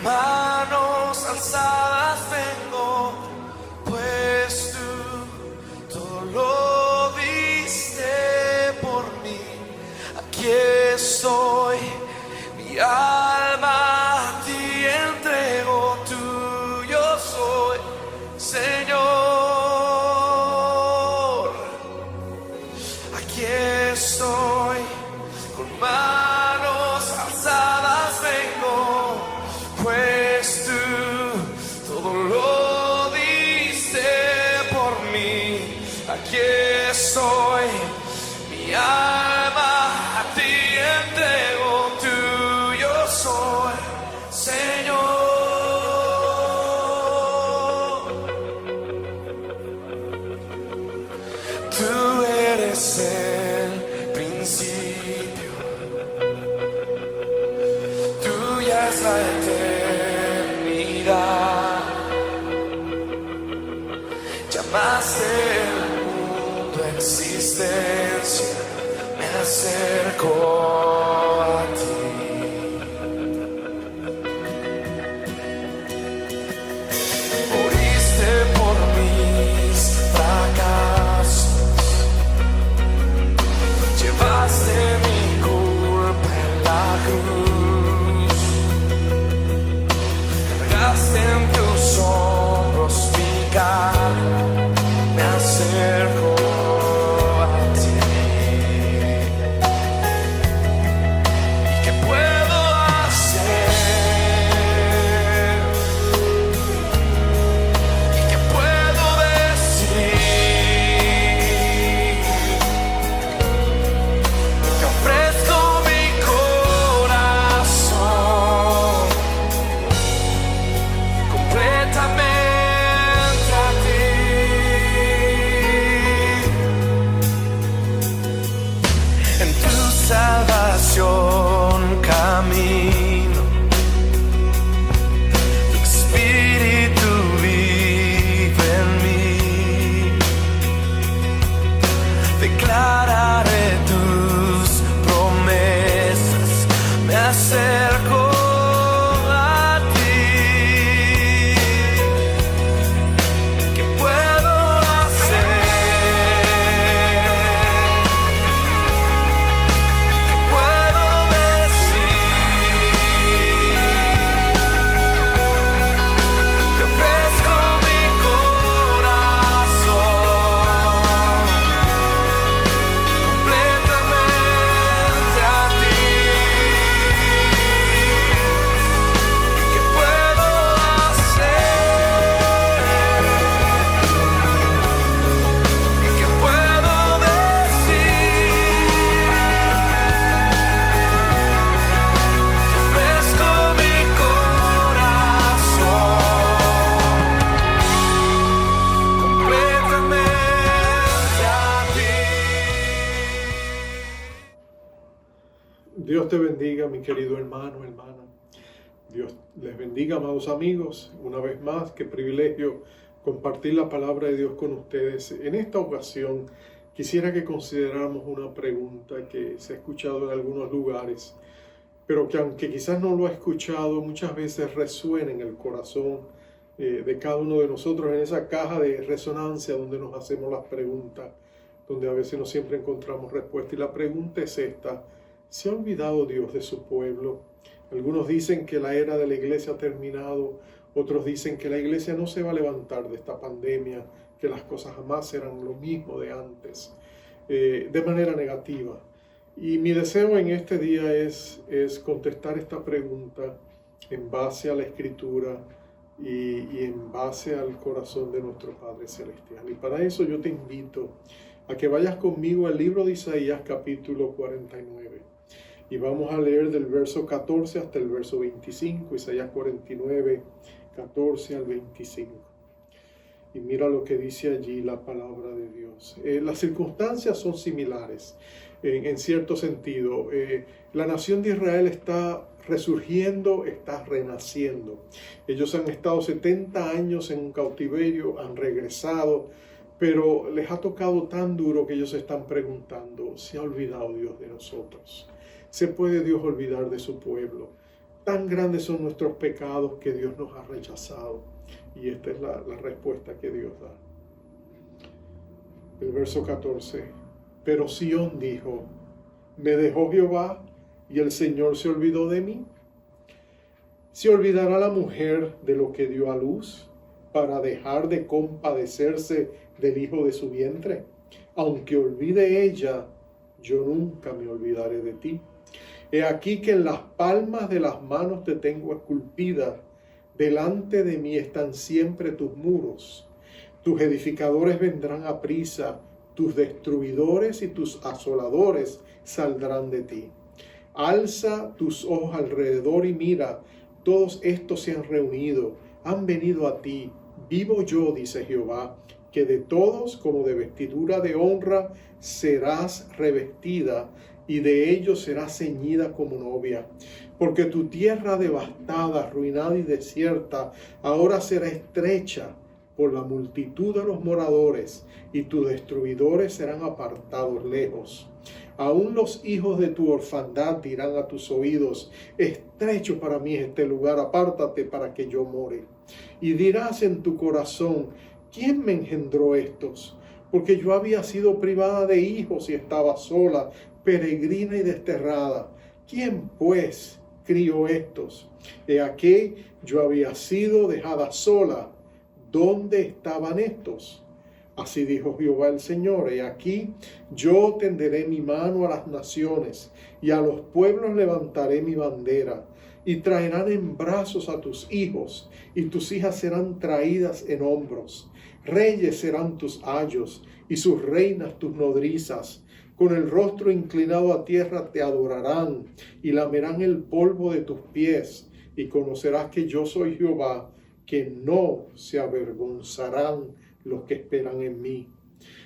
manos alzadas vengo, pues tú todo lo diste por mí. Aquí estoy, mi alma a ti entrego, tuyo soy, Señor. Aquí estoy, con manos alzadas vengo, pues tú todo lo diste por mí. Aquí estoy, mi alma a ti entrego, tuyo soy, Señor. Tú eres el principio, tuya es la eternidad. Llamaste el mundo a existencia, me acerco a ti. Moriste por mis fracasos, llevaste mi culpa en la cruz, cargaste en tus hombros mi carga, me acerco a ti. ¿Y qué puedo hacer? ¿Y qué puedo decir? Te ofrezco mi corazón completamente a ti. En tu salvación camino, tu espíritu vive en mí. Declararé tus promesas, me acerco a ti. ¿Qué puedo hacer? ¿Qué puedo decir? Te ofrezco mi corazón completamente a ti. ¿Qué puedo hacer? ¿Qué puedo decir? Te ofrezco mi corazón completamente a ti. Dios te bendiga, mi querido hermano, hermana. Dios les bendiga, amados amigos. Una vez más, qué privilegio compartir la palabra de Dios con ustedes. En esta ocasión, quisiera que consideráramos una pregunta que se ha escuchado en algunos lugares, pero que aunque quizás no lo ha escuchado, muchas veces resuena en el corazón de cada uno de nosotros, en esa caja de resonancia donde nos hacemos las preguntas, donde a veces no siempre encontramos respuesta. Y la pregunta es esta: ¿se ha olvidado Dios de su pueblo? Algunos dicen que la era de la iglesia ha terminado, otros dicen que la iglesia no se va a levantar de esta pandemia, que las cosas jamás serán lo mismo de antes, de manera negativa. Y mi deseo en este día es contestar esta pregunta en base a la Escritura y en base al corazón de nuestro Padre Celestial. Y para eso yo te invito a que vayas conmigo al libro de Isaías capítulo 49. Y vamos a leer del verso 14 hasta el verso 25, Isaías 49, 14 al 25. Y mira lo que dice allí la palabra de Dios. Las circunstancias son similares en cierto sentido. La nación de Israel está resurgiendo, está renaciendo. Ellos han estado 70 años en un cautiverio, han regresado, pero les ha tocado tan duro que ellos se están preguntando: ¿se ha olvidado Dios de nosotros? ¿Se puede Dios olvidar de su pueblo? Tan grandes son nuestros pecados que Dios nos ha rechazado. Y esta es la respuesta que Dios da. El verso 14. Pero Sión dijo, ¿me dejó Jehová y el Señor se olvidó de mí? ¿Se olvidará la mujer de lo que dio a luz para dejar de compadecerse del hijo de su vientre? Aunque olvide ella, yo nunca me olvidaré de ti. He aquí que en las palmas de las manos te tengo esculpida, delante de mí están siempre tus muros. Tus edificadores vendrán a prisa, tus destruidores y tus asoladores saldrán de ti. Alza tus ojos alrededor y mira, todos estos se han reunido, han venido a ti. Vivo yo, dice Jehová, que de todos como de vestidura de honra serás revestida, y de ellos serás ceñida como novia. Porque tu tierra devastada, arruinada y desierta, ahora será estrecha por la multitud de los moradores, y tus destruidores serán apartados lejos. Aún los hijos de tu orfandad dirán a tus oídos, estrecho para mí es este lugar, apártate para que yo more. Y dirás en tu corazón, ¿quién me engendró estos? Porque yo había sido privada de hijos y estaba sola, peregrina y desterrada. ¿Quién pues crió estos? He aquí yo había sido dejada sola. ¿Dónde estaban estos? Así dijo Jehová el Señor, he aquí, yo tenderé mi mano a las naciones, y a los pueblos levantaré mi bandera, y traerán en brazos a tus hijos, y tus hijas serán traídas en hombros. Reyes serán tus ayos, y sus reinas tus nodrizas. Con el rostro inclinado a tierra te adorarán, y lamerán el polvo de tus pies, y conocerás que yo soy Jehová, que no se avergonzarán los que esperan en mí.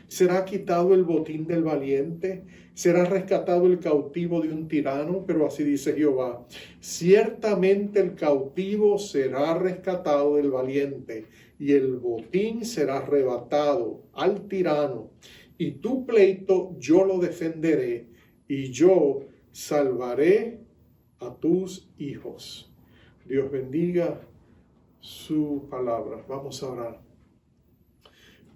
¿Será quitado el botín del valiente? ¿Será rescatado el cautivo de un tirano? Pero así dice Jehová, ciertamente el cautivo será rescatado del valiente, y el botín será arrebatado al tirano. Y tu pleito yo lo defenderé, y yo salvaré a tus hijos. Dios bendiga su palabra. Vamos a orar.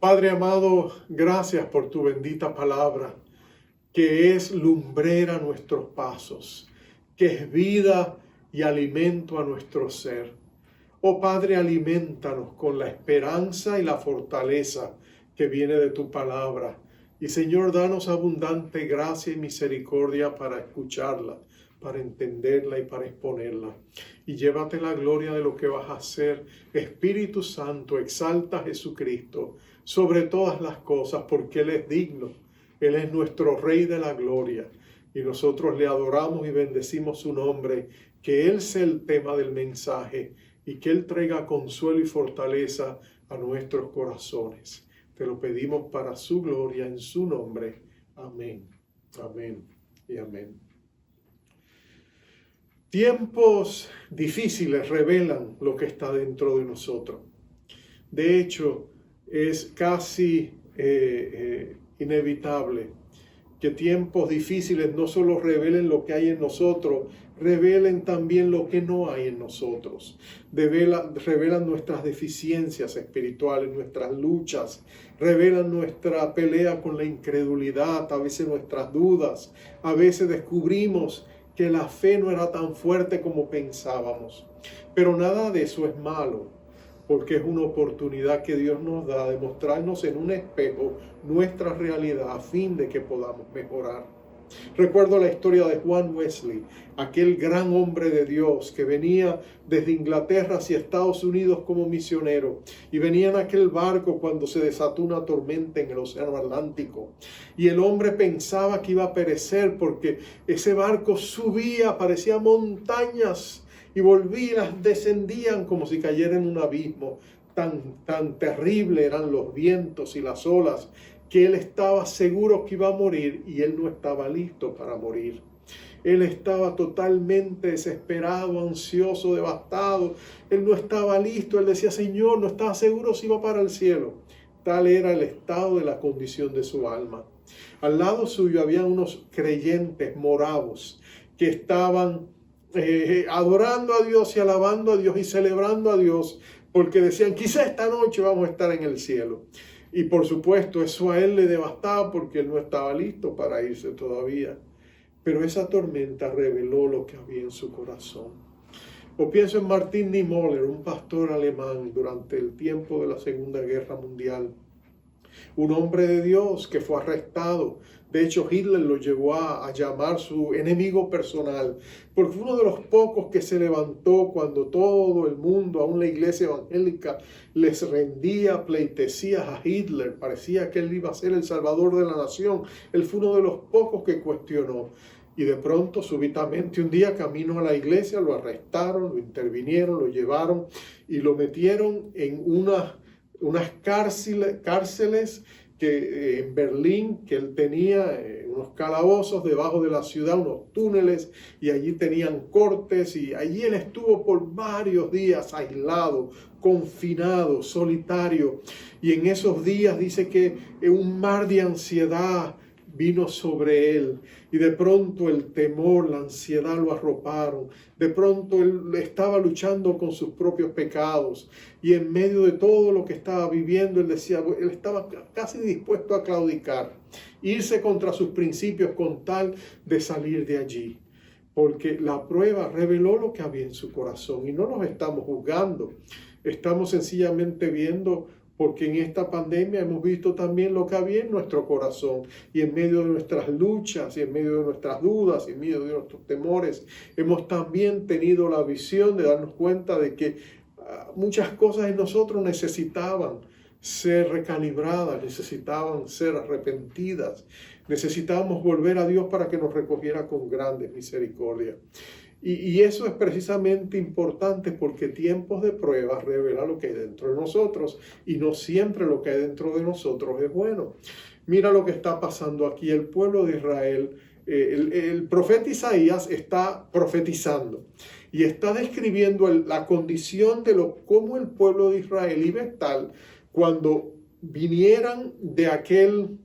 Padre amado, gracias por tu bendita palabra, que es lumbrera a nuestros pasos, que es vida y alimento a nuestro ser. Oh Padre, aliméntanos con la esperanza y la fortaleza que viene de tu palabra. Y Señor, danos abundante gracia y misericordia para escucharla, para entenderla y para exponerla. Y llévate la gloria de lo que vas a hacer. Espíritu Santo, exalta a Jesucristo sobre todas las cosas, porque Él es digno. Él es nuestro Rey de la gloria. Y nosotros le adoramos y bendecimos su nombre. Que Él sea el tema del mensaje y que Él traiga consuelo y fortaleza a nuestros corazones. Te lo pedimos para su gloria, en su nombre. Amén, amén y amén. Tiempos difíciles revelan lo que está dentro de nosotros. De hecho, es casi inevitable que tiempos difíciles no solo revelen lo que hay en nosotros, revelen también lo que no hay en nosotros. Revelan nuestras deficiencias espirituales, nuestras luchas, revelan nuestra pelea con la incredulidad, a veces nuestras dudas, a veces descubrimos que la fe no era tan fuerte como pensábamos. Pero nada de eso es malo, porque es una oportunidad que Dios nos da de mostrarnos en un espejo nuestra realidad a fin de que podamos mejorar. Recuerdo la historia de Juan Wesley, aquel gran hombre de Dios que venía desde Inglaterra hacia Estados Unidos como misionero, y venía en aquel barco cuando se desató una tormenta en el Océano Atlántico, y el hombre pensaba que iba a perecer porque ese barco subía, parecía montañas, y volvían, descendían como si cayera en un abismo. Tan terrible eran los vientos y las olas, que él estaba seguro que iba a morir, y él no estaba listo para morir. Él estaba totalmente desesperado, ansioso, devastado. Él no estaba listo. Él decía, Señor, no estaba seguro si iba para el cielo. Tal era el estado de la condición de su alma. Al lado suyo había unos creyentes moravos que estaban adorando a Dios y alabando a Dios y celebrando a Dios, porque decían, quizá esta noche vamos a estar en el cielo. Y por supuesto, eso a él le devastaba porque él no estaba listo para irse todavía. Pero esa tormenta reveló lo que había en su corazón. O pienso en Martin Niemöller, un pastor alemán durante el tiempo de la Segunda Guerra Mundial. Un hombre de Dios que fue arrestado. De hecho, Hitler lo llevó a llamar su enemigo personal, porque fue uno de los pocos que se levantó cuando todo el mundo, aún la iglesia evangélica, les rendía pleitesías a Hitler. Parecía que él iba a ser el salvador de la nación. Él fue uno de los pocos que cuestionó. Y de pronto, súbitamente, un día camino a la iglesia, lo arrestaron, lo intervinieron, lo llevaron y lo metieron en unas cárceles que en Berlín, que él tenía unos calabozos debajo de la ciudad, unos túneles, y allí tenían cortes, y allí él estuvo por varios días aislado, confinado, solitario. Y en esos días dice que un mar de ansiedad vino sobre él, y de pronto el temor, la ansiedad lo arroparon. De pronto él estaba luchando con sus propios pecados, y en medio de todo lo que estaba viviendo, él estaba casi dispuesto a claudicar, irse contra sus principios con tal de salir de allí, porque la prueba reveló lo que había en su corazón. Y no nos estamos juzgando, estamos sencillamente viendo, porque en esta pandemia hemos visto también lo que había en nuestro corazón, y en medio de nuestras luchas, y en medio de nuestras dudas, y en medio de nuestros temores, hemos también tenido la visión de darnos cuenta de que muchas cosas en nosotros necesitaban ser recalibradas, necesitaban ser arrepentidas, necesitábamos volver a Dios para que nos recogiera con grandes misericordias. Y eso es precisamente importante, porque tiempos de prueba revelan lo que hay dentro de nosotros, y no siempre lo que hay dentro de nosotros es bueno. Mira lo que está pasando aquí. El pueblo de Israel, el profeta Isaías está profetizando y está describiendo la condición de cómo el pueblo de Israel iba a estar cuando vinieran de aquel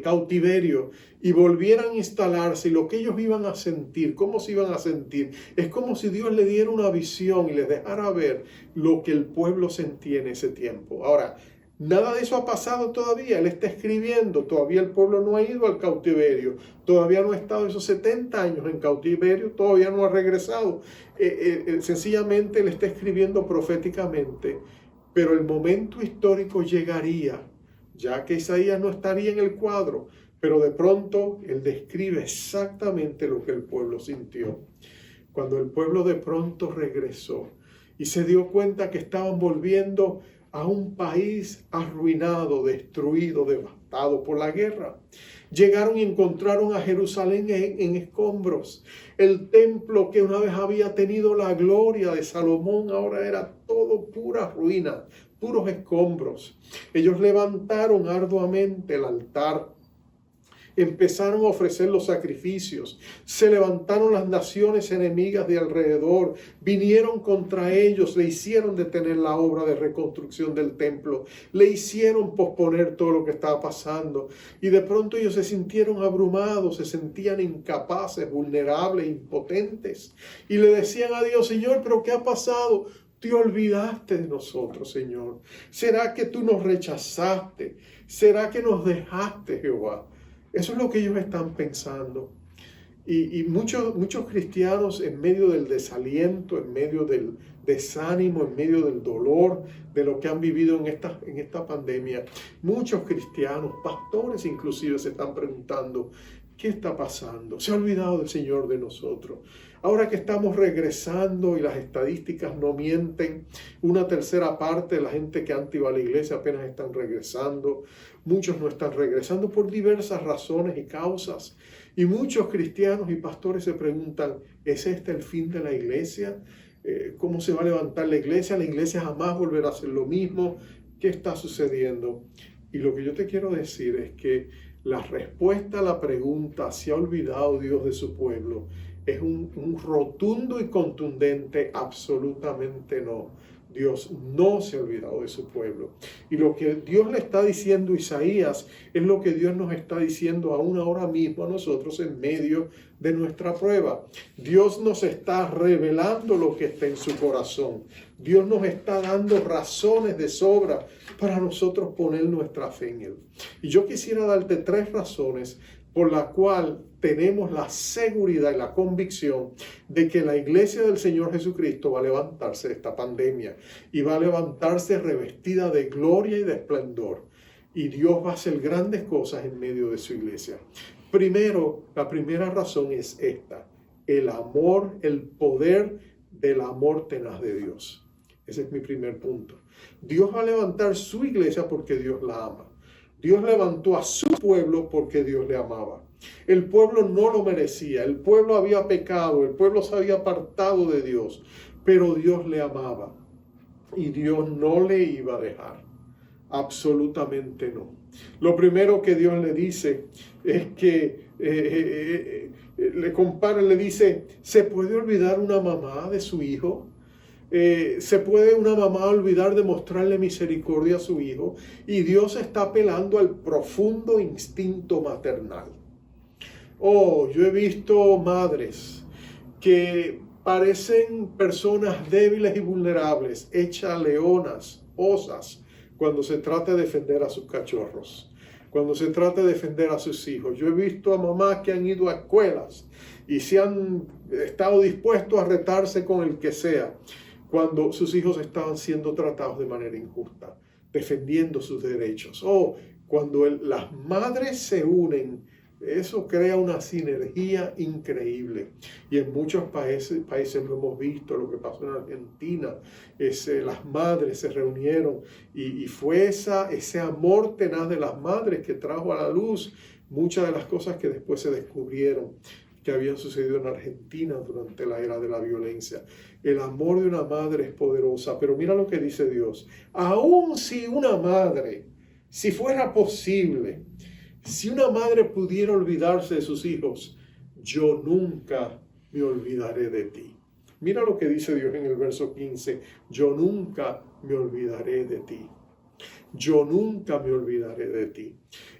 cautiverio y volvieran a instalarse, y lo que ellos iban a sentir, cómo se iban a sentir. Es como si Dios le diera una visión y les dejara ver lo que el pueblo sentía en ese tiempo. Ahora, nada de eso ha pasado todavía. Él está escribiendo, todavía el pueblo no ha ido al cautiverio, todavía no ha estado esos 70 años en cautiverio, todavía no ha regresado. Sencillamente él está escribiendo proféticamente, pero el momento histórico llegaría, ya que Isaías no estaría en el cuadro, pero de pronto él describe exactamente lo que el pueblo sintió. Cuando el pueblo de pronto regresó y se dio cuenta que estaban volviendo a un país arruinado, destruido, devastado por la guerra. Llegaron y encontraron a Jerusalén en escombros. El templo que una vez había tenido la gloria de Salomón, ahora era todo pura ruina, puros escombros. Ellos levantaron arduamente el altar, empezaron a ofrecer los sacrificios, se levantaron las naciones enemigas de alrededor, vinieron contra ellos, le hicieron detener la obra de reconstrucción del templo, le hicieron posponer todo lo que estaba pasando, y de pronto ellos se sintieron abrumados, se sentían incapaces, vulnerables, impotentes, y le decían a Dios: Señor, ¿pero qué ha pasado? Te olvidaste de nosotros, Señor. ¿Será que tú nos rechazaste? ¿Será que nos dejaste, Jehová? Eso es lo que ellos están pensando. Y muchos cristianos, en medio del desaliento, en medio del desánimo, en medio del dolor de lo que han vivido en esta pandemia, muchos cristianos, pastores inclusive, se están preguntando: ¿qué está pasando? ¿Se ha olvidado del Señor de nosotros? Ahora que estamos regresando y las estadísticas no mienten, una tercera parte de la gente que antes iba a la iglesia apenas están regresando. Muchos no están regresando por diversas razones y causas. Y muchos cristianos y pastores se preguntan: ¿es este el fin de la iglesia? ¿Cómo se va a levantar la iglesia? ¿La iglesia jamás volverá a ser lo mismo? ¿Qué está sucediendo? Y lo que yo te quiero decir es que la respuesta a la pregunta ¿se ha olvidado Dios de su pueblo? Es un rotundo y contundente absolutamente no. Dios no se ha olvidado de su pueblo. Y lo que Dios le está diciendo a Isaías es lo que Dios nos está diciendo aún ahora mismo a nosotros en medio de nuestra prueba. Dios nos está revelando lo que está en su corazón. Dios nos está dando razones de sobra para nosotros poner nuestra fe en Él. Y yo quisiera darte 3 razones por la cual tenemos la seguridad y la convicción de que la iglesia del Señor Jesucristo va a levantarse de esta pandemia y va a levantarse revestida de gloria y de esplendor. Y Dios va a hacer grandes cosas en medio de su iglesia. Primero, la primera razón es esta: el amor, el poder del amor tenaz de Dios. Ese es mi primer punto. Dios va a levantar su iglesia porque Dios la ama. Dios levantó a su pueblo porque Dios le amaba. El pueblo no lo merecía, el pueblo había pecado, el pueblo se había apartado de Dios, pero Dios le amaba y Dios no le iba a dejar, absolutamente no. Lo primero que Dios le dice es que le compara, le dice, ¿se puede olvidar una mamá de su hijo? ¿Se puede una mamá olvidar de mostrarle misericordia a su hijo? Y Dios está apelando al profundo instinto maternal. Oh, yo he visto madres que parecen personas débiles y vulnerables, hechas leonas, osas, cuando se trata de defender a sus cachorros, cuando se trata de defender a sus hijos. Yo he visto a mamás que han ido a escuelas y se han estado dispuestos a retarse con el que sea, cuando sus hijos estaban siendo tratados de manera injusta, defendiendo sus derechos. O cuando las madres se unen, eso crea una sinergia increíble. Y en muchos países lo hemos visto, lo que pasó en Argentina, las madres se reunieron y fue ese amor tenaz de las madres que trajo a la luz muchas de las cosas que después se descubrieron que habían sucedido en Argentina durante la era de la violencia. El amor de una madre es poderosa, pero mira lo que dice Dios. Aun si una madre, si fuera posible, si una madre pudiera olvidarse de sus hijos, yo nunca me olvidaré de ti. Mira lo que dice Dios en el verso 15. Yo nunca me olvidaré de ti. Yo nunca me olvidaré de ti.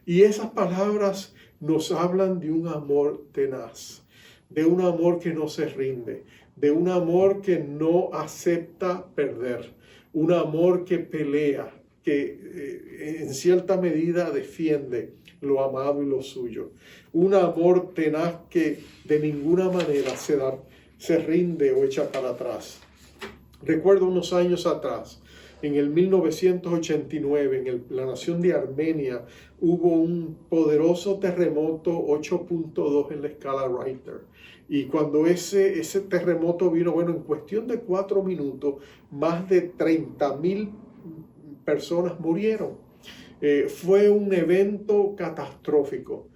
Y esas palabras nos hablan de un amor tenaz, de un amor que no se rinde, de un amor que no acepta perder, un amor que pelea, que en cierta medida defiende lo amado y lo suyo, un amor tenaz que de ninguna manera se rinde o echa para atrás. Recuerdo unos años atrás, en el 1989, en la nación de Armenia, hubo un poderoso terremoto 8.2 en la escala Richter. Y cuando ese terremoto vino, en cuestión de 4 minutos, más de 30,000 personas murieron. Fue un evento catastrófico.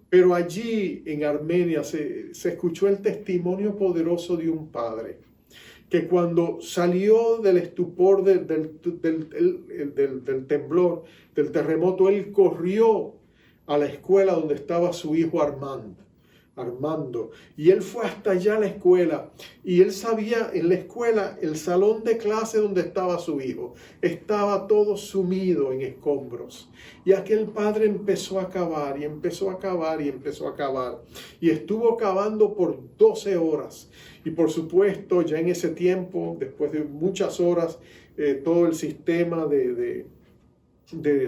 Pero allí en Armenia se escuchó el testimonio poderoso de un padre que cuando salió del estupor del temblor, del terremoto, él corrió a la escuela donde estaba su hijo Armando, y él fue hasta allá a la escuela, y él sabía, en la escuela, el salón de clase donde estaba su hijo, estaba todo sumido en escombros, y aquel padre empezó a cavar, y empezó a cavar, y empezó a cavar, y estuvo cavando por 12 horas, y por supuesto, ya en ese tiempo, después de muchas horas, todo el sistema de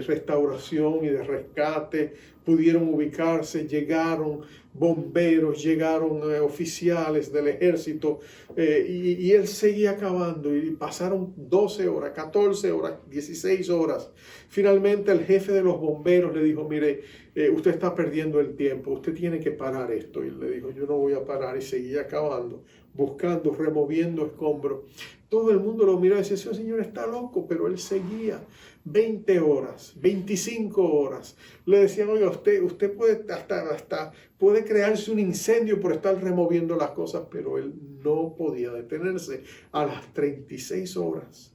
restauración y de rescate pudieron ubicarse, llegaron bomberos, llegaron oficiales del ejército, y él seguía cavando y pasaron 12 horas, 14 horas, 16 horas. Finalmente el jefe de los bomberos le dijo, mire, usted está perdiendo el tiempo, usted tiene que parar esto. Y él le dijo, yo no voy a parar, y seguía cavando, buscando, removiendo escombros. Todo el mundo lo miró y decía, ese señor está loco, pero él seguía. 20 horas, 25 horas. Le decían, oye, usted puede hasta puede crearse un incendio por estar removiendo las cosas, pero él no podía detenerse. A las 36 horas,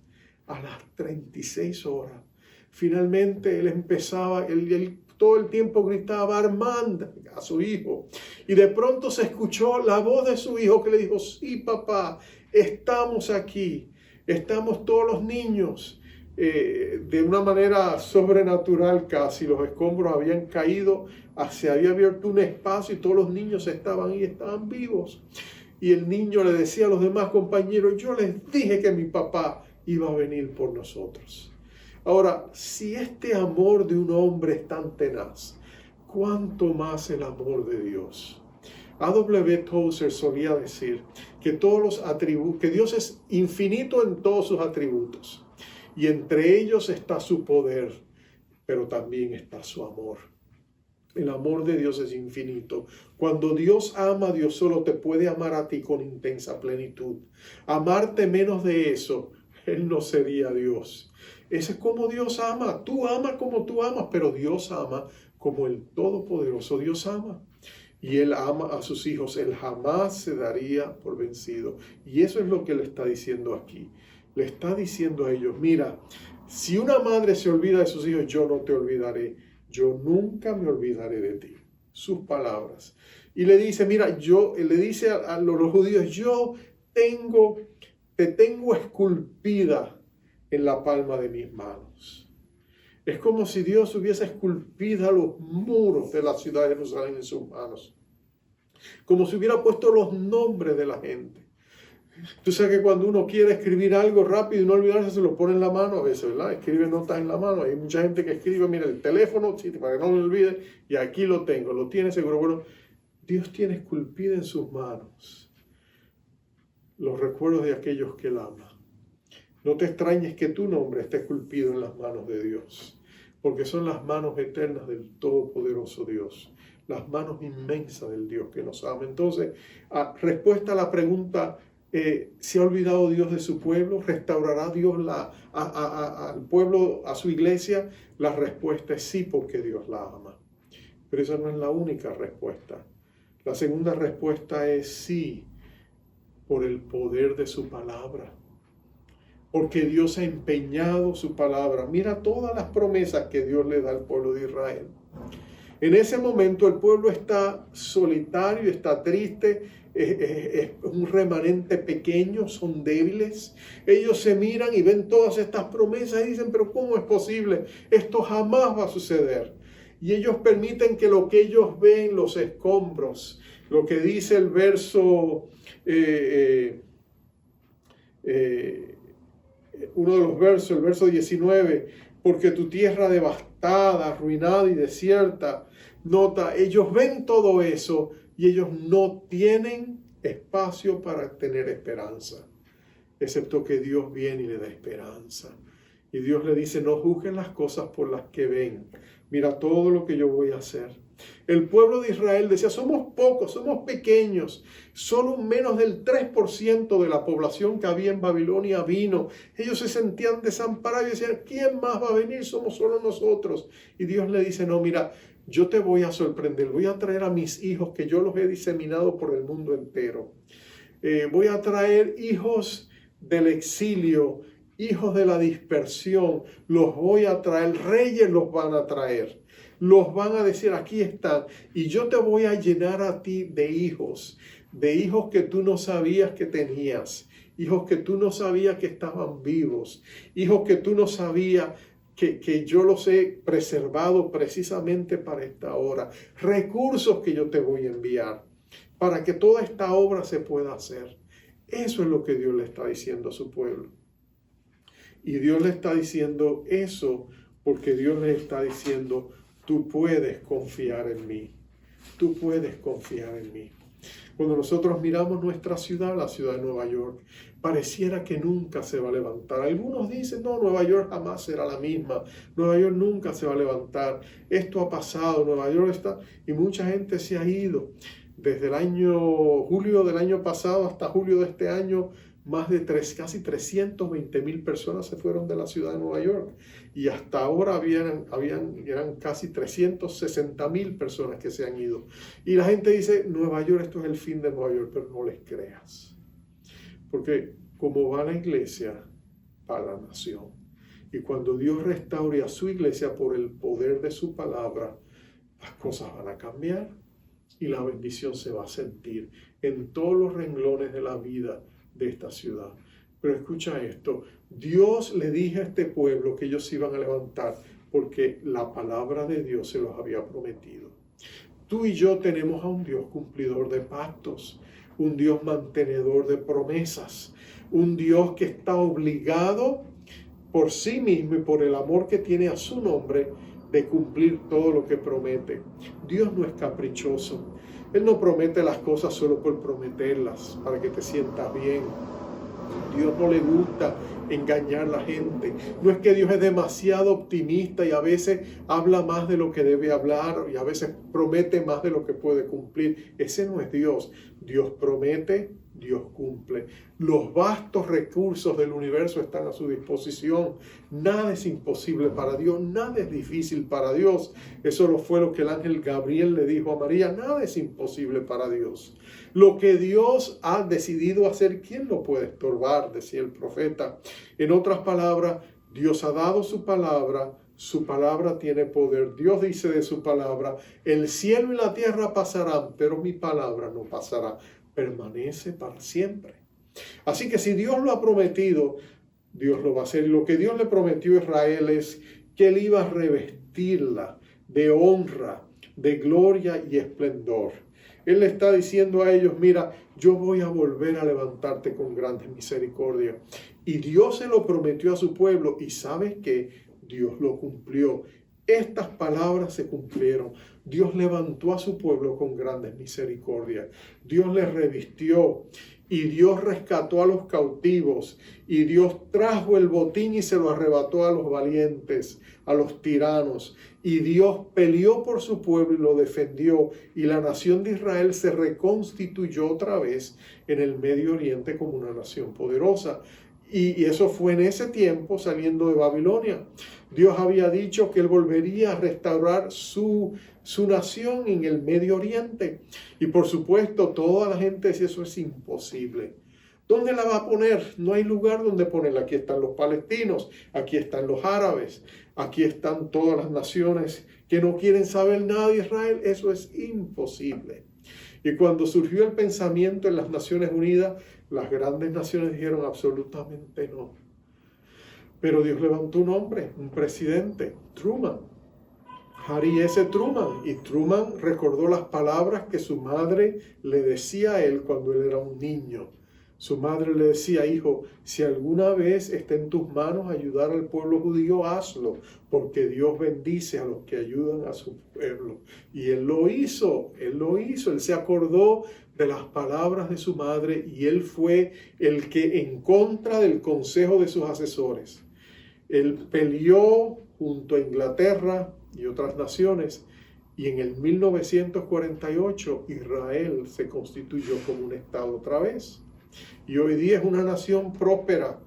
finalmente él empezaba, él todo el tiempo gritaba Armand a su hijo, y de pronto se escuchó la voz de su hijo que le dijo, sí papá, estamos aquí. Estamos todos los niños, de una manera sobrenatural casi, los escombros habían caído, se había abierto un espacio y todos los niños estaban ahí, estaban vivos. Y el niño le decía a los demás compañeros, yo les dije que mi papá iba a venir por nosotros. Ahora, si este amor de un hombre es tan tenaz, ¿cuánto más el amor de Dios? A.W. Tozer solía decir que todos los atributos, que Dios es infinito en todos sus atributos, y entre ellos está su poder, pero también está su amor. El amor de Dios es infinito. Cuando Dios ama, Dios solo te puede amar a ti con intensa plenitud. Amarte menos de eso, Él no sería Dios. Ese es como Dios ama. Tú amas como tú amas, pero Dios ama como el Todopoderoso Dios ama. Y Él ama a sus hijos. Él jamás se daría por vencido. Y eso es lo que le está diciendo aquí. Le está diciendo a ellos, mira, si una madre se olvida de sus hijos, yo no te olvidaré. Yo nunca me olvidaré de ti. Sus palabras. Y le dice, mira, le dice a los judíos, yo te tengo esculpida en la palma de mis manos. Es como si Dios hubiese esculpido los muros de la ciudad de Jerusalén en sus manos. Como si hubiera puesto los nombres de la gente. Tú sabes que cuando uno quiere escribir algo rápido y no olvidarse, se lo pone en la mano a veces, ¿verdad? Escribe notas en la mano. Hay mucha gente que escribe, mira, el teléfono, sí, para que no me olvide, y aquí lo tengo, lo tiene seguro. Bueno, Dios tiene esculpida en sus manos los recuerdos de aquellos que Él ama. No te extrañes que tu nombre esté esculpido en las manos de Dios, porque son las manos eternas del Todopoderoso Dios, las manos inmensas del Dios que nos ama. Entonces, respuesta a la pregunta, ¿se ha olvidado Dios de su pueblo? ¿Restaurará Dios al pueblo, a su iglesia? La respuesta es sí, porque Dios la ama. Pero esa no es la única respuesta. La segunda respuesta es sí, por el poder de su palabra. Porque Dios ha empeñado su palabra. Mira todas las promesas que Dios le da al pueblo de Israel. En ese momento el pueblo está solitario, está triste, es un remanente pequeño, son débiles. Ellos se miran y ven todas estas promesas y dicen, pero ¿cómo es posible? Esto jamás va a suceder. Y ellos permiten que lo que ellos ven, los escombros, lo que dice el verso, uno de los versos, el verso 19, porque tu tierra devastada, arruinada y desierta, nota, ellos ven todo eso y ellos no tienen espacio para tener esperanza, excepto que Dios viene y le da esperanza. Y Dios le dice, no juzguen las cosas por las que ven, mira todo lo que yo voy a hacer. El pueblo de Israel decía, somos pocos, somos pequeños, solo menos del 3% de la población que había en Babilonia vino. Ellos se sentían desamparados y decían, ¿quién más va a venir? Somos solo nosotros. Y Dios le dice, no, mira, yo te voy a sorprender, voy a traer a mis hijos que yo los he diseminado por el mundo entero. Voy a traer hijos del exilio, hijos de la dispersión, los voy a traer, reyes los van a traer. Los van a decir, aquí están, y yo te voy a llenar a ti de hijos que tú no sabías que tenías, hijos que tú no sabías que estaban vivos, hijos que tú no sabías que yo los he preservado precisamente para esta hora, recursos que yo te voy a enviar para que toda esta obra se pueda hacer. Eso es lo que Dios le está diciendo a su pueblo. Y Dios le está diciendo eso porque Dios le está diciendo, tú puedes confiar en mí. Tú puedes confiar en mí. Cuando nosotros miramos nuestra ciudad, la ciudad de Nueva York, pareciera que nunca se va a levantar. Algunos dicen, no, Nueva York jamás será la misma. Nueva York nunca se va a levantar. Esto ha pasado, Nueva York está... Y mucha gente se ha ido. Desde el año julio del año pasado hasta julio de este año, más de casi 320,000 personas se fueron de la ciudad de Nueva York. Y hasta ahora eran casi 360,000 personas que se han ido. Y la gente dice, Nueva York, esto es el fin de Nueva York, pero no les creas. Porque como va la iglesia, va la nación. Y cuando Dios restaure a su iglesia por el poder de su palabra, las cosas van a cambiar y la bendición se va a sentir en todos los renglones de la vida de esta ciudad. Pero escucha esto, Dios le dijo a este pueblo que ellos se iban a levantar porque la palabra de Dios se los había prometido. Tú y yo tenemos a un Dios cumplidor de pactos, un Dios mantenedor de promesas, un Dios que está obligado por sí mismo y por el amor que tiene a su nombre de cumplir todo lo que promete. Dios no es caprichoso. Él no promete las cosas solo por prometerlas, para que te sientas bien. Dios no le gusta engañar a la gente. No es que Dios es demasiado optimista y a veces habla más de lo que debe hablar y a veces promete más de lo que puede cumplir. Ese no es Dios. Dios promete, Dios cumple. Los vastos recursos del universo están a su disposición. Nada es imposible para Dios, nada es difícil para Dios. Eso fue lo que el ángel Gabriel le dijo a María, nada es imposible para Dios. Lo que Dios ha decidido hacer, ¿quién lo puede estorbar?, decía el profeta. En otras palabras, Dios ha dado su palabra tiene poder. Dios dice de su palabra, el cielo y la tierra pasarán, pero mi palabra no pasará, permanece para siempre. Así que si Dios lo ha prometido, Dios lo va a hacer. Y lo que Dios le prometió a Israel es que Él iba a revestirla de honra, de gloria y esplendor. Él le está diciendo a ellos, mira, yo voy a volver a levantarte con grandes misericordias. Y Dios se lo prometió a su pueblo y ¿sabes qué? Dios lo cumplió. Estas palabras se cumplieron. Dios levantó a su pueblo con grandes misericordias. Dios les revistió y Dios rescató a los cautivos y Dios trajo el botín y se lo arrebató a los valientes, a los tiranos. Y Dios peleó por su pueblo y lo defendió. Y la nación de Israel se reconstituyó otra vez en el Medio Oriente como una nación poderosa. Y eso fue en ese tiempo saliendo de Babilonia. Dios había dicho que Él volvería a restaurar su nación en el Medio Oriente. Y por supuesto, toda la gente decía, eso es imposible. ¿Dónde la va a poner? No hay lugar donde ponerla. Aquí están los palestinos, aquí están los árabes, aquí están todas las naciones que no quieren saber nada de Israel. Eso es imposible. Y cuando surgió el pensamiento en las Naciones Unidas, las grandes naciones dijeron absolutamente no. Pero Dios levantó un hombre, un presidente, Truman, Harry S. Truman. Y Truman recordó las palabras que su madre le decía a él cuando él era un niño. Su madre le decía, hijo, si alguna vez está en tus manos ayudar al pueblo judío, hazlo, porque Dios bendice a los que ayudan a su pueblo. Y él lo hizo, él se acordó de las palabras de su madre y él fue el que, en contra del consejo de sus asesores, él peleó junto a Inglaterra y otras naciones. Y en el 1948 Israel se constituyó como un estado otra vez. Y hoy día es una nación próspera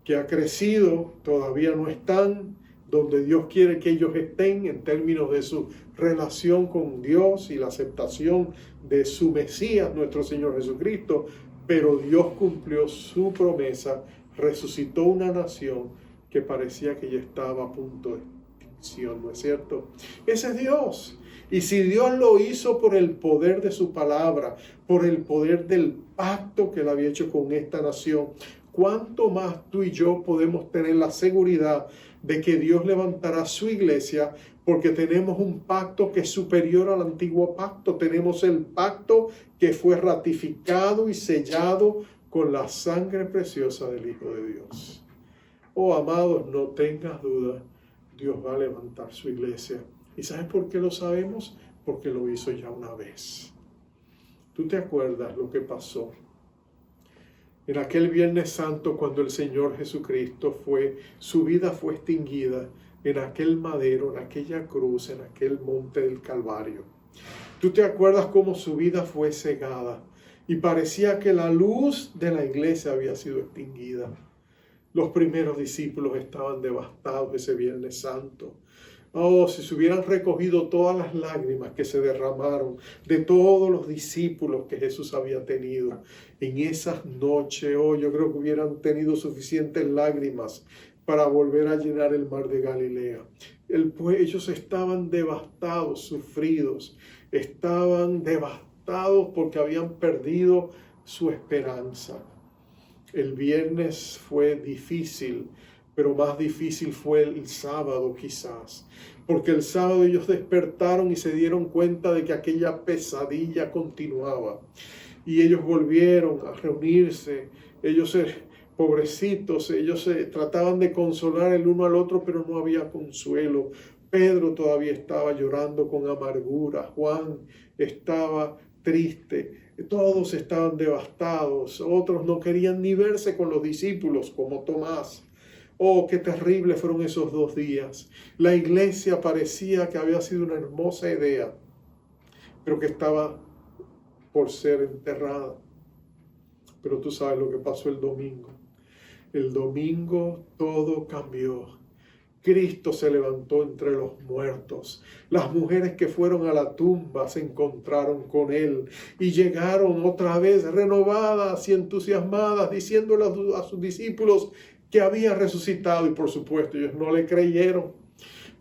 que ha crecido, todavía no están donde Dios quiere que ellos estén en términos de su relación con Dios y la aceptación de su Mesías, nuestro Señor Jesucristo, pero Dios cumplió su promesa, resucitó una nación que parecía que ya estaba a punto de extinción, ¿no es cierto? Ese es Dios. Y si Dios lo hizo por el poder de su palabra, por el poder del pacto que él había hecho con esta nación, ¿cuánto más tú y yo podemos tener la seguridad de que Dios levantará su iglesia? Porque tenemos un pacto que es superior al antiguo pacto. Tenemos el pacto que fue ratificado y sellado con la sangre preciosa del Hijo de Dios. Oh, amados, no tengas duda, Dios va a levantar su iglesia. ¿Y sabes por qué lo sabemos? Porque lo hizo ya una vez. ¿Tú te acuerdas lo que pasó en aquel Viernes Santo cuando el Señor Jesucristo su vida fue extinguida en aquel madero, en aquella cruz, en aquel monte del Calvario? ¿Tú te acuerdas cómo su vida fue cegada y parecía que la luz de la iglesia había sido extinguida? Los primeros discípulos estaban devastados ese Viernes Santo. Oh, si se hubieran recogido todas las lágrimas que se derramaron de todos los discípulos que Jesús había tenido en esas noches, oh, yo creo que hubieran tenido suficientes lágrimas para volver a llenar el mar de Galilea. Ellos estaban devastados, sufridos, estaban devastados porque habían perdido su esperanza. El viernes fue difícil, pero más difícil fue el sábado quizás, porque el sábado ellos despertaron y se dieron cuenta de que aquella pesadilla continuaba. Y ellos volvieron a reunirse, pobrecitos, ellos se trataban de consolar el uno al otro, pero no había consuelo. Pedro todavía estaba llorando con amargura, Juan estaba triste, todos estaban devastados, otros no querían ni verse con los discípulos como Tomás. Oh, qué terribles fueron esos 2 días. La iglesia parecía que había sido una hermosa idea, pero que estaba por ser enterrada. Pero tú sabes lo que pasó el domingo. El domingo todo cambió. Cristo se levantó entre los muertos. Las mujeres que fueron a la tumba se encontraron con Él y llegaron otra vez renovadas y entusiasmadas, diciéndole a sus discípulos que había resucitado. Y por supuesto ellos no le creyeron.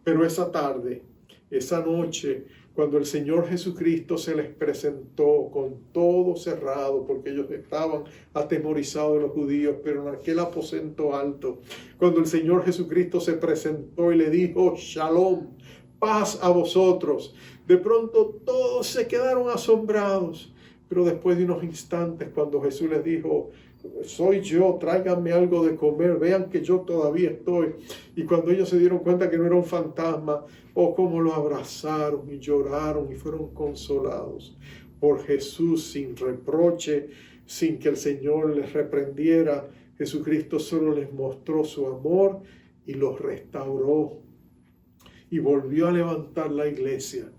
Pero esa tarde, esa noche, cuando el Señor Jesucristo se les presentó con todo cerrado, porque ellos estaban atemorizados de los judíos, pero en aquel aposento alto, cuando el Señor Jesucristo se presentó y le dijo, Shalom, paz a vosotros, de pronto todos se quedaron asombrados. Pero después de unos instantes, cuando Jesús les dijo, soy yo, tráiganme algo de comer, vean que yo todavía estoy. Y cuando ellos se dieron cuenta que no era un fantasma, cómo lo abrazaron y lloraron y fueron consolados por Jesús sin reproche, sin que el Señor les reprendiera. Jesucristo solo les mostró su amor y los restauró y volvió a levantar la iglesia.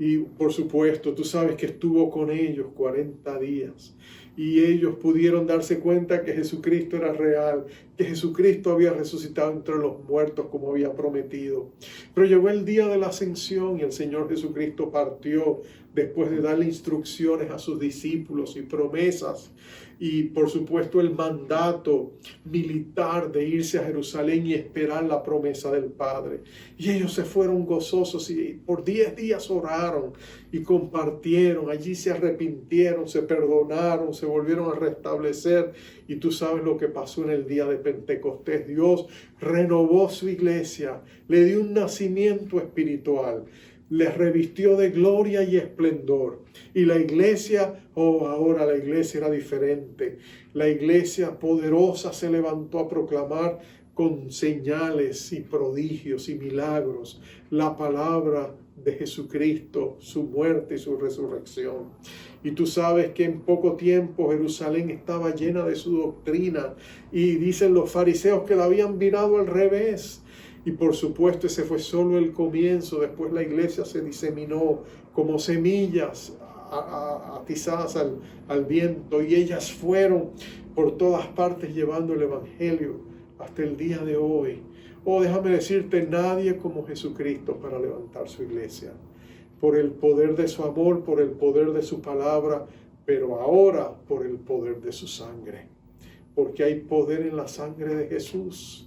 Y por supuesto, tú sabes que estuvo con ellos 40 días. Y ellos pudieron darse cuenta que Jesucristo era real, que Jesucristo había resucitado entre los muertos como había prometido. Pero llegó el día de la ascensión y el Señor Jesucristo partió después de darle instrucciones a sus discípulos y promesas. Y por supuesto el mandato militar de irse a Jerusalén y esperar la promesa del Padre. Y ellos se fueron gozosos y por 10 días oraron y compartieron. Allí se arrepintieron, se perdonaron, se volvieron a restablecer. Y tú sabes lo que pasó en el día de Pentecostés. Dios renovó su iglesia, le dio un nacimiento espiritual, les revistió de gloria y esplendor. Y la iglesia, ahora la iglesia era diferente. La iglesia poderosa se levantó a proclamar con señales y prodigios y milagros la palabra de Jesucristo, su muerte y su resurrección. Y tú sabes que en poco tiempo Jerusalén estaba llena de su doctrina. Y dicen los fariseos que la habían virado al revés. Y por supuesto ese fue solo el comienzo. Después la iglesia se diseminó como semillas atizadas al viento. Y ellas fueron por todas partes llevando el evangelio hasta el día de hoy. Déjame decirte, nadie como Jesucristo para levantar su iglesia. Por el poder de su amor, por el poder de su palabra, pero ahora por el poder de su sangre. Porque hay poder en la sangre de Jesús.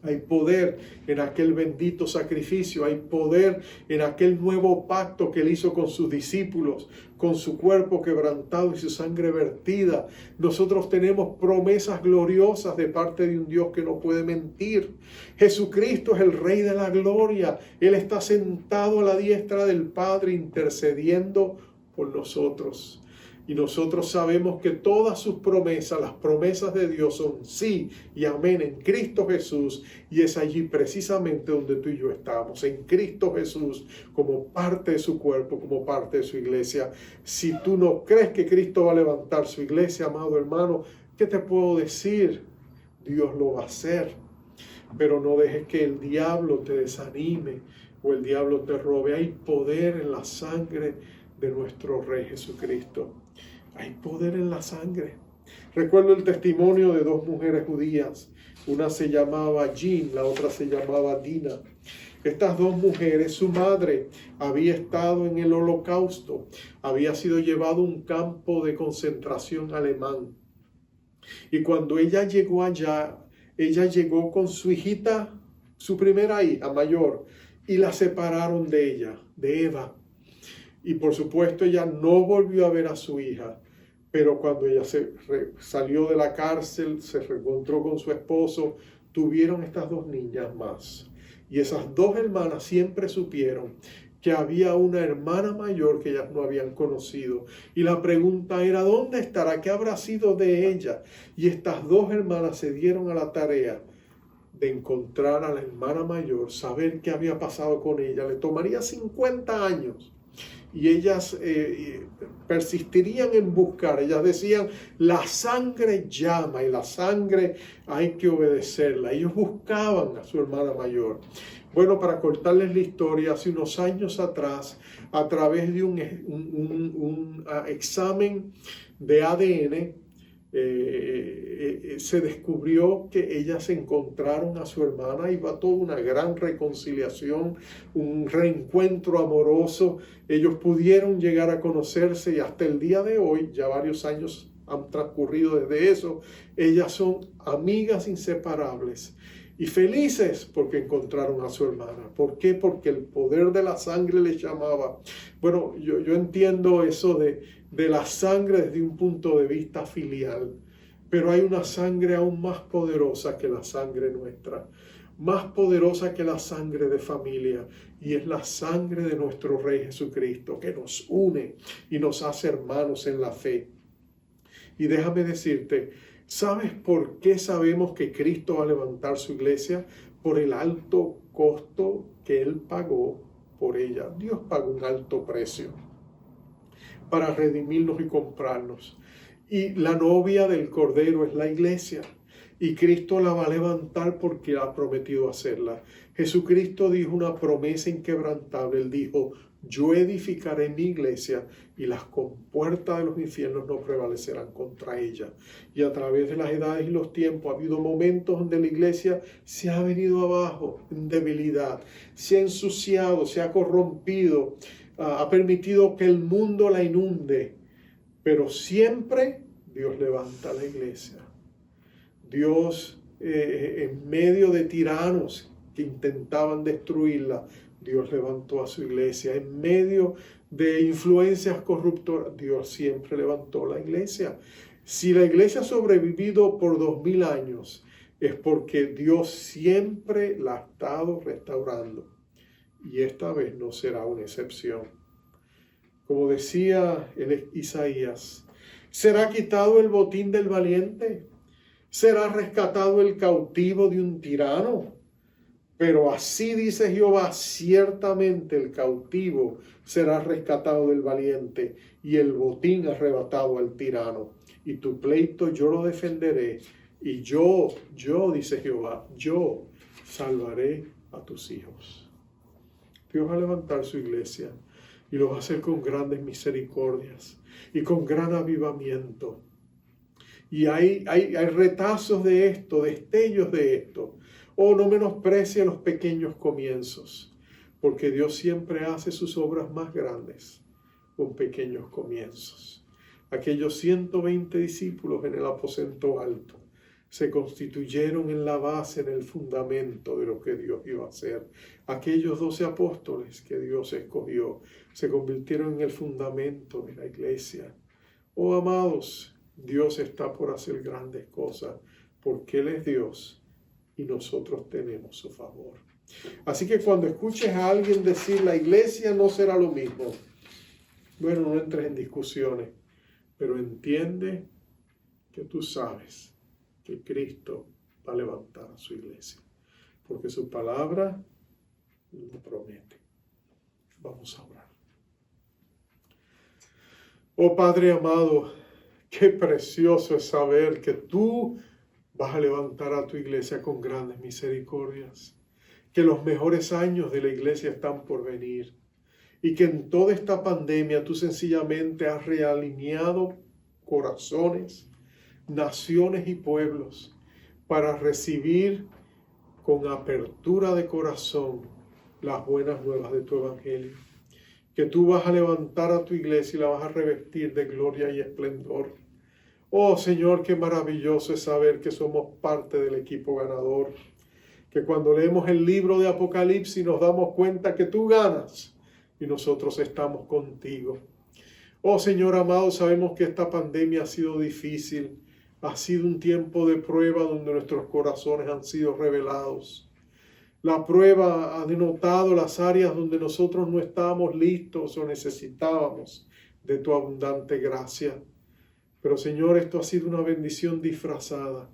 Hay poder en aquel bendito sacrificio, hay poder en aquel nuevo pacto que él hizo con sus discípulos, con su cuerpo quebrantado y su sangre vertida. Nosotros tenemos promesas gloriosas de parte de un Dios que no puede mentir. Jesucristo es el Rey de la gloria. Él está sentado a la diestra del Padre intercediendo por nosotros. Y nosotros sabemos que todas sus promesas, las promesas de Dios son sí y amén en Cristo Jesús. Y es allí precisamente donde tú y yo estamos, en Cristo Jesús, como parte de su cuerpo, como parte de su iglesia. Si tú no crees que Cristo va a levantar su iglesia, amado hermano, ¿qué te puedo decir? Dios lo va a hacer. Pero no dejes que el diablo te desanime o el diablo te robe. Hay poder en la sangre de nuestro Rey Jesucristo. Hay poder en la sangre. Recuerdo el testimonio de 2 mujeres judías. Una se llamaba Jean, la otra se llamaba Dina. Estas 2 mujeres, su madre había estado en el Holocausto. Había sido llevado a un campo de concentración alemán. Y cuando ella llegó allá, ella llegó con su hijita, su primera hija mayor, y la separaron de ella, de Eva. Y por supuesto ella no volvió a ver a su hija, pero cuando ella salió de la cárcel, se reencontró con su esposo, tuvieron estas dos niñas más. Y esas dos hermanas siempre supieron que había una hermana mayor que ellas no habían conocido. Y la pregunta era, ¿dónde estará? ¿Qué habrá sido de ella? Y estas dos hermanas se dieron a la tarea de encontrar a la hermana mayor, saber qué había pasado con ella. Le tomaría 50 años. Y ellas persistirían en buscar. Ellas decían, la sangre llama y la sangre hay que obedecerla. Ellos buscaban a su hermana mayor. Bueno, para cortarles la historia, hace unos años atrás, a través de un examen de ADN, se descubrió que ellas encontraron a su hermana. Iba toda una gran reconciliación, un reencuentro amoroso. Ellos pudieron llegar a conocerse y hasta el día de hoy, ya varios años han transcurrido desde eso, ellas son amigas inseparables y felices porque encontraron a su hermana. ¿Por qué? Porque el poder de la sangre les llamaba. Bueno, yo entiendo eso de la sangre desde un punto de vista filial, pero hay una sangre aún más poderosa que la sangre nuestra, más poderosa que la sangre de familia, y es la sangre de nuestro Rey Jesucristo, que nos une y nos hace hermanos en la fe. Y déjame decirte, ¿sabes por qué sabemos que Cristo va a levantar su iglesia? Por el alto costo que Él pagó por ella. Dios pagó un alto precio para redimirnos y comprarnos. Y la novia del Cordero es la iglesia. Y Cristo la va a levantar porque ha prometido hacerla. Jesucristo dijo una promesa inquebrantable. Él dijo, yo edificaré mi iglesia y las compuertas de los infiernos no prevalecerán contra ella. Y a través de las edades y los tiempos ha habido momentos donde la iglesia se ha venido abajo en debilidad, se ha ensuciado, se ha corrompido, ha permitido que el mundo la inunde. Pero siempre Dios levanta la iglesia. Dios, en medio de tiranos que intentaban destruirla, Dios levantó a su iglesia. En medio de influencias corruptoras, Dios siempre levantó la iglesia. Si la iglesia ha sobrevivido por 2000 años, es porque Dios siempre la ha estado restaurando. Y esta vez no será una excepción. Como decía Isaías, ¿será quitado el botín del valiente? ¿Será rescatado el cautivo de un tirano? Pero así dice Jehová, ciertamente el cautivo será rescatado del valiente y el botín arrebatado al tirano. Y tu pleito yo lo defenderé y yo, dice Jehová, yo salvaré a tus hijos. Dios va a levantar su iglesia y lo va a hacer con grandes misericordias y con gran avivamiento. Y hay retazos de esto, destellos de esto. No menosprecie los pequeños comienzos, porque Dios siempre hace sus obras más grandes con pequeños comienzos. Aquellos 120 discípulos en el aposento alto se constituyeron en la base, en el fundamento de lo que Dios iba a hacer. Aquellos 12 apóstoles que Dios escogió se convirtieron en el fundamento de la iglesia. Amados, Dios está por hacer grandes cosas porque Él es Dios y nosotros tenemos su favor. Así que cuando escuches a alguien decir la iglesia no será lo mismo, bueno, no entres en discusiones, pero entiende que tú sabes que Cristo va a levantar a su iglesia, porque su palabra lo promete. Vamos a orar. Oh Padre amado, qué precioso es saber que tú vas a levantar a tu iglesia con grandes misericordias, que los mejores años de la iglesia están por venir y que en toda esta pandemia tú sencillamente has realineado corazones, naciones y pueblos para recibir con apertura de corazón las buenas nuevas de tu evangelio. Que tú vas a levantar a tu iglesia y la vas a revestir de gloria y esplendor. Oh Señor, qué maravilloso es saber que somos parte del equipo ganador. Que cuando leemos el libro de Apocalipsis nos damos cuenta que tú ganas y nosotros estamos contigo. Oh Señor amado, sabemos que esta pandemia ha sido difícil, ha sido un tiempo de prueba donde nuestros corazones han sido revelados. La prueba ha denotado las áreas donde nosotros no estábamos listos o necesitábamos de tu abundante gracia. Pero Señor, esto ha sido una bendición disfrazada,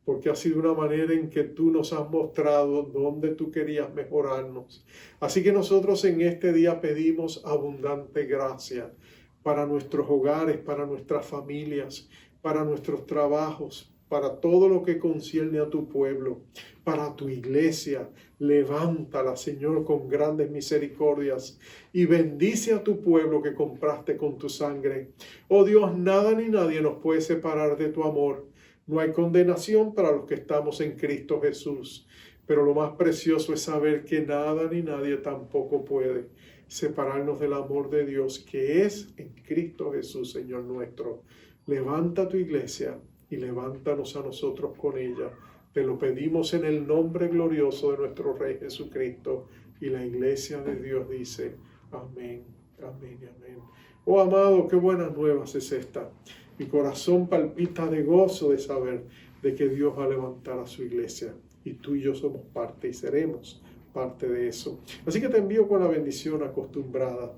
porque ha sido una manera en que tú nos has mostrado dónde tú querías mejorarnos. Así que nosotros en este día pedimos abundante gracia para nuestros hogares, para nuestras familias, para nuestros trabajos, para todo lo que concierne a tu pueblo, para tu iglesia. Levántala, Señor, con grandes misericordias y bendice a tu pueblo que compraste con tu sangre. Oh Dios, nada ni nadie nos puede separar de tu amor. No hay condenación para los que estamos en Cristo Jesús, pero lo más precioso es saber que nada ni nadie tampoco puede separarnos del amor de Dios que es en Cristo Jesús, Señor nuestro. Levanta tu iglesia y levántanos a nosotros con ella. Te lo pedimos en el nombre glorioso de nuestro Rey Jesucristo. Y la iglesia de Dios dice, amén, amén y amén. Oh amado, qué buenas nuevas es esta. Mi corazón palpita de gozo de saber de que Dios va a levantar a su iglesia. Y tú y yo somos parte y seremos parte de eso. Así que te envío con la bendición acostumbrada.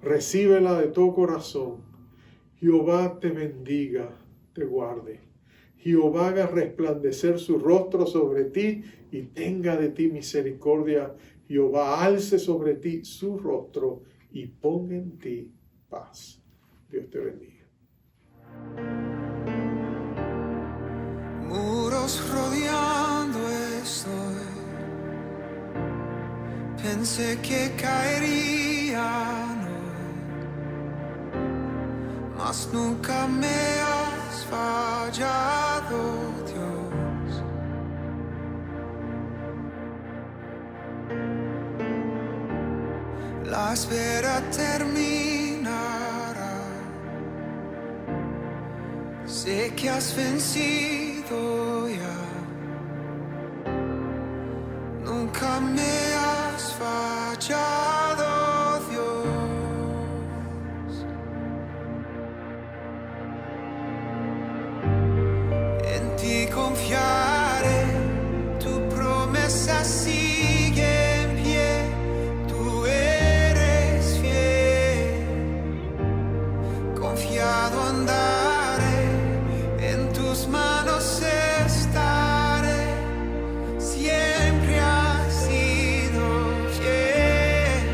Recíbela de todo corazón. Jehová te bendiga, te guarde. Jehová haga resplandecer su rostro sobre ti y tenga de ti misericordia. Jehová alce sobre ti su rostro y ponga en ti paz. Dios te bendiga. Muros rodeando estoy. Pensé que caerían hoy, mas nunca me has fallado, Dios. La espera terminará. Sé que has vencido ya. Nunca me has fallado, Dios. En ti confiaré, tu promesa sigue en pie. Tú eres fiel, confiado andaré, en tus manos estaré. Siempre has sido fiel.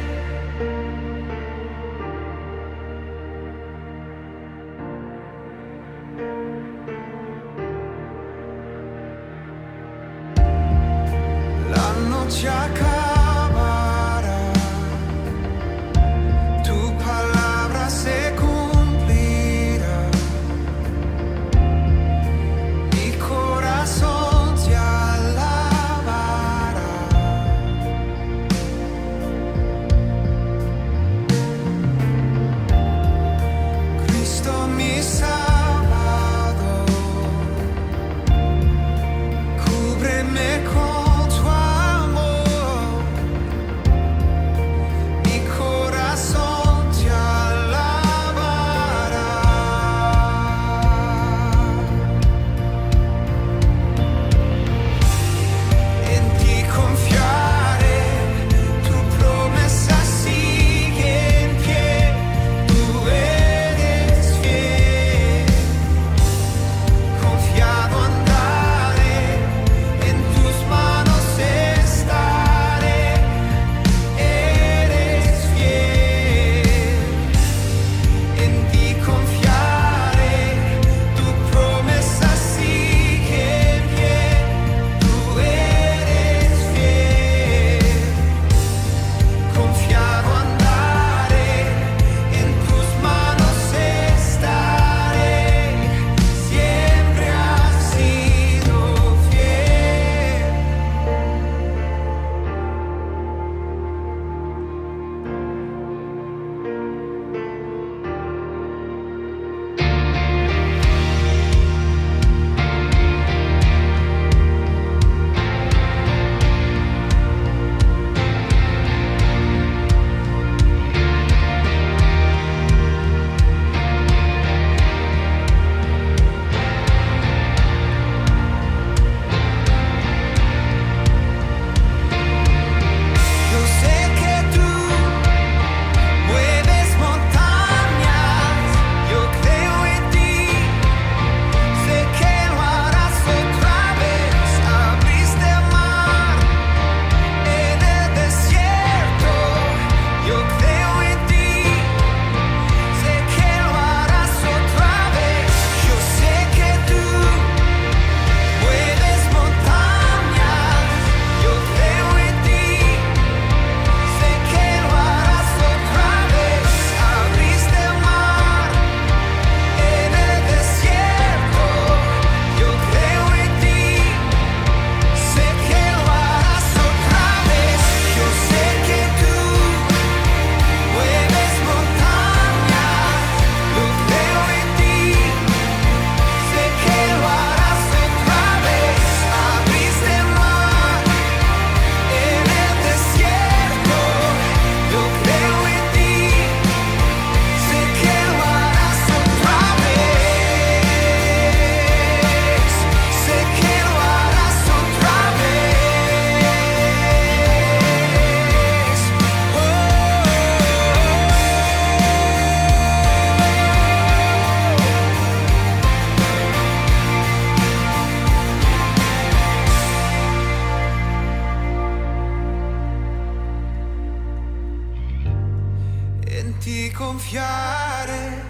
ti confiare,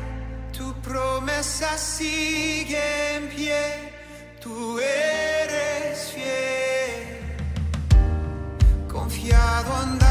tu promesa sigue en pie, tú eres fiel, confiado andar.